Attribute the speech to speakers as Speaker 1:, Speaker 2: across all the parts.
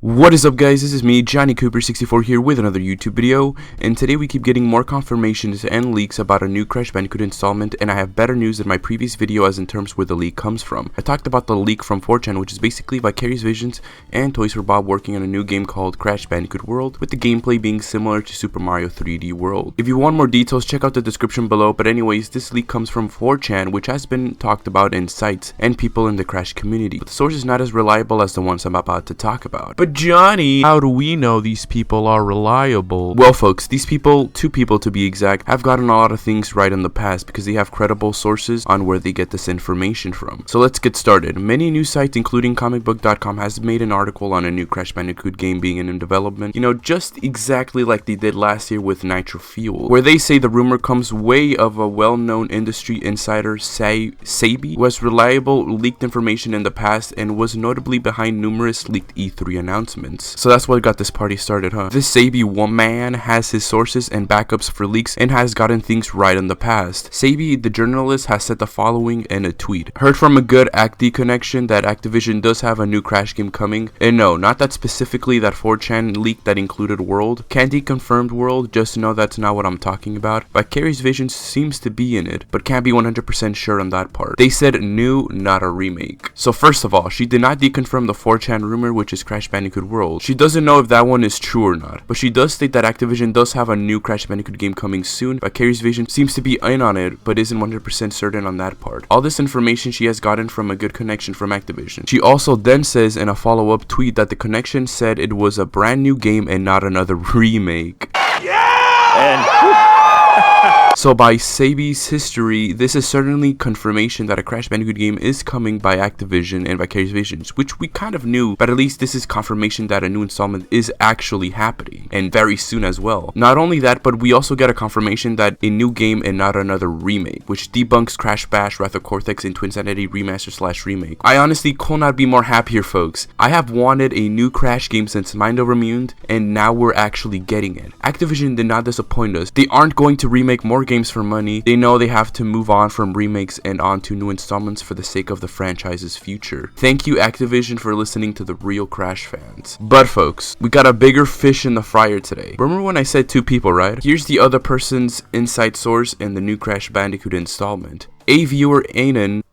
Speaker 1: What is up, guys? This is me, Johnny Cooper64 here with another YouTube video, and today we keep getting more confirmations and leaks about a new Crash Bandicoot installment, and I have better news than my previous video as in terms where the leak comes from. I talked about the leak from 4chan, which is basically Vicarious Visions and Toys for Bob working on a new game called Crash Bandicoot World, with the gameplay being similar to Super Mario 3D World. If you want more details, check out the description below, but anyways, this leak comes from 4chan, which has been talked about in sites and people in the Crash community, but the source is not as reliable as the ones I'm about to talk about. But Johnny, how do we know these people are reliable? Well, folks, these people, two people to be exact, have gotten a lot of things right in the past because they have credible sources on where they get this information from. So let's get started. Many news sites, including comicbook.com, has made an article on a new Crash Bandicoot game being in development, just exactly like they did last year with Nitro Fuel, where they say the rumor comes way of a well-known industry insider, Sabi, who has reliable leaked information in the past and was notably behind numerous leaked E3 announcements. So that's what got this party started, huh? This Sabi man has his sources and backups for leaks and has gotten things right in the past. Sabi, the journalist, has said the following in a tweet. Heard from a good Acti connection that Activision does have a new Crash game coming. And no, not that specifically that 4chan leak that included World. Can't be confirmed World, just know that's not what I'm talking about. Vicarious Visions seems to be in it, but can't be 100% sure on that part. They said new, not a remake. So first of all, she did not deconfirm the 4chan rumor, which is Crash Bandicoot World. She doesn't know if that one is true or not, but she does state that Activision does have a new Crash Bandicoot game coming soon. Vicarious Vision seems to be in on it, but isn't 100% certain on that part. All this information she has gotten from a good connection from Activision. She also then says in a follow-up tweet that the connection said it was a brand new game and not another remake. So by Sabi's history, this is certainly confirmation that a Crash Bandicoot game is coming by Activision and Vicarious Visions, which we kind of knew, but at least this is confirmation that a new installment is actually happening, and very soon as well. Not only that, but we also get a confirmation that a new game and not another remake, which debunks Crash Bash, Wrath of Cortex, and Twinsanity Remaster/Remake. I honestly could not be more happier, folks. I have wanted a new Crash game since Mind Over Mune, and now we're actually getting it. Activision did not disappoint us. They aren't going to remake more games for money. They know they have to move on from remakes and on to new installments for the sake of the franchise's future. Thank you, Activision, for listening to the real Crash fans. But folks, we got a bigger fish in the fryer today. Remember when I said two people, right? Here's the other person's inside source in the new Crash Bandicoot installment. A viewer, Anus,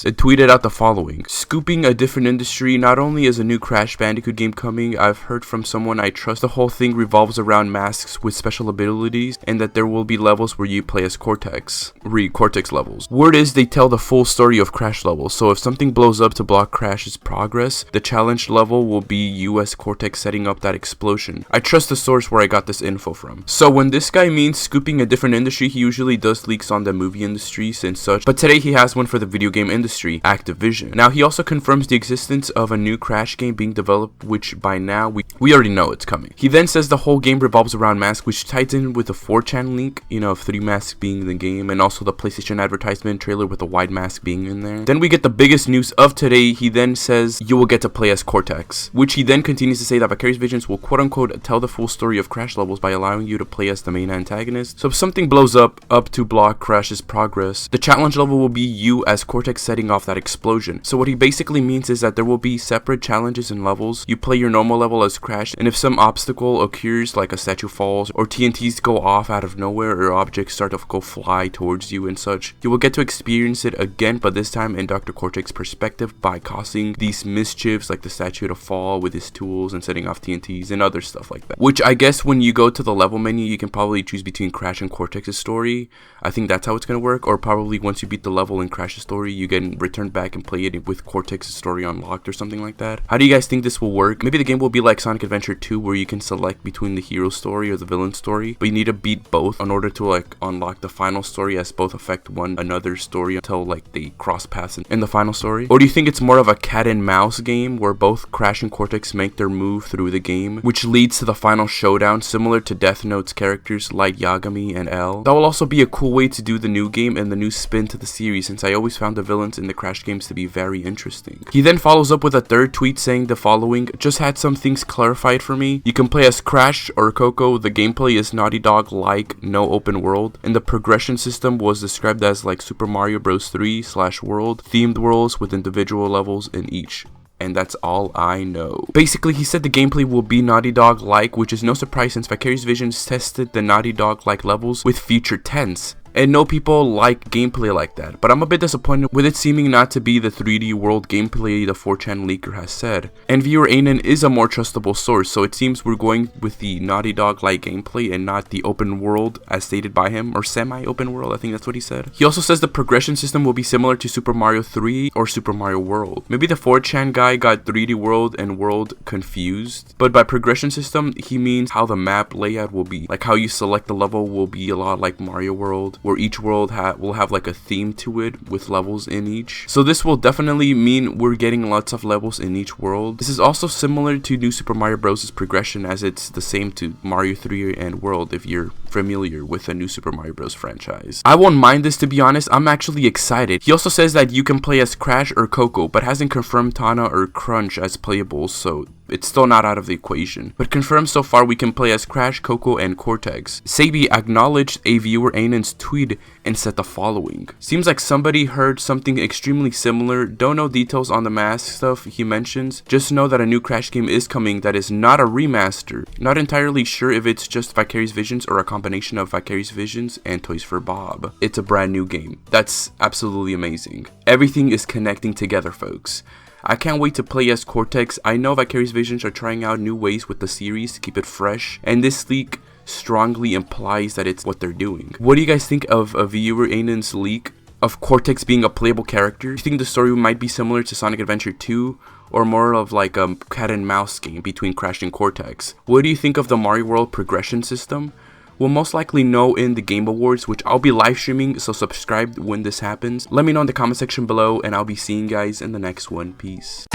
Speaker 1: tweeted out the following. Scooping a different industry, not only is a new Crash Bandicoot game coming, I've heard from someone I trust the whole thing revolves around masks with special abilities, and that there will be levels where you play as Cortex. Cortex levels. Word is they tell the full story of Crash levels, so if something blows up to block Crash's progress, the challenge level will be you as Cortex setting up that explosion. I trust the source where I got this info from. So when this guy means scooping a different industry, he usually does leaks on the movie industries and such, but today he has one for the video game industry, Activision. Now he also confirms the existence of a new Crash game being developed, which by now we already know it's coming. He then says the whole game revolves around masks, which ties in with the 4chan link, of 3 masks being in the game, and also the PlayStation advertisement trailer with a wide mask being in there. Then we get the biggest news of today. He then says you will get to play as Cortex, which he then continues to say that Vicarious Visions will quote unquote tell the full story of Crash levels by allowing you to play as the main antagonist. So if something blows up to block Crash's progress, the challenge level will be you as Cortex setting off that explosion. So what he basically means is that there will be separate challenges and levels. You play your normal level as Crash, and if some obstacle occurs, like a statue falls, or TNTs go off out of nowhere, or objects start to go fly towards you and such, you will get to experience it again, but this time in Dr. Cortex's perspective by causing these mischiefs like the statue to fall with his tools and setting off TNTs and other stuff like that. Which I guess when you go to the level menu, you can probably choose between Crash and Cortex's story. I think that's how it's going to work, or probably once you beat the level in Crash's story, you can return back and play it with Cortex's story unlocked or something like that. How do you guys think this will work? Maybe the game will be like Sonic Adventure 2, where you can select between the hero story or the villain story, but you need to beat both in order to unlock the final story, as both affect one another's story until they cross paths in the final story. Or do you think it's more of a cat and mouse game where both Crash and Cortex make their move through the game, which leads to the final showdown similar to Death Note's characters Light Yagami and L? That will also be a cool way to do the new game and the new spin to the series, since I always found the villains in the Crash games to be very interesting. He then follows up with a third tweet saying the following. Just had some things clarified for me. You can play as Crash or Coco. The gameplay is Naughty Dog like, no open world, and the progression system was described as like Super Mario Bros. 3/World, themed worlds with individual levels in each. and that's all I know. Basically, he said the gameplay will be Naughty Dog-like, which is no surprise since Vicarious Visions tested the Naughty Dog-like levels with future tense. And no people like gameplay like that, but I'm a bit disappointed with it seeming not to be the 3D world gameplay the 4chan leaker has said. And viewer Anon is a more trustable source, so it seems we're going with the Naughty Dog-like gameplay and not the open world as stated by him, or semi-open world, I think that's what he said. He also says the progression system will be similar to Super Mario 3 or Super Mario World. Maybe the 4chan guy got 3D world and world confused, but by progression system, he means how the map layout will be, like how you select the level will be a lot like Mario World, where each world will have like a theme to it with levels in each. So this will definitely mean we're getting lots of levels in each world. This is also similar to New Super Mario Bros.'s progression, as it's the same to Mario 3 and World if you're familiar with the New Super Mario Bros. Franchise. I won't mind this, to be honest. I'm actually excited. He also says that you can play as Crash or Coco, but hasn't confirmed Tana or Crunch as playables, so it's still not out of the equation. But confirmed so far we can play as Crash, Coco, and Cortex. Sabi acknowledged a viewer Anon's tweet and said the following. Seems like somebody heard something extremely similar. Don't know details on the mask stuff he mentions. Just know that a new Crash game is coming that is not a remaster. Not entirely sure if it's just Vicarious Visions or a combination of Vicarious Visions and Toys for Bob. It's a brand new game. That's absolutely amazing. Everything is connecting together, folks. I can't wait to play as Cortex. I know Vicarious Visions are trying out new ways with the series to keep it fresh, and this leak strongly implies that it's what they're doing. What do you guys think of a viewer Anon's leak of Cortex being a playable character? Do you think the story might be similar to Sonic Adventure 2, or more of like a cat and mouse game between Crash and Cortex? What do you think of the Mario World progression system? We'll most likely know in the Game Awards, which I'll be live streaming, so subscribe when this happens. Let me know in the comment section below, and I'll be seeing you guys in the next one. Peace.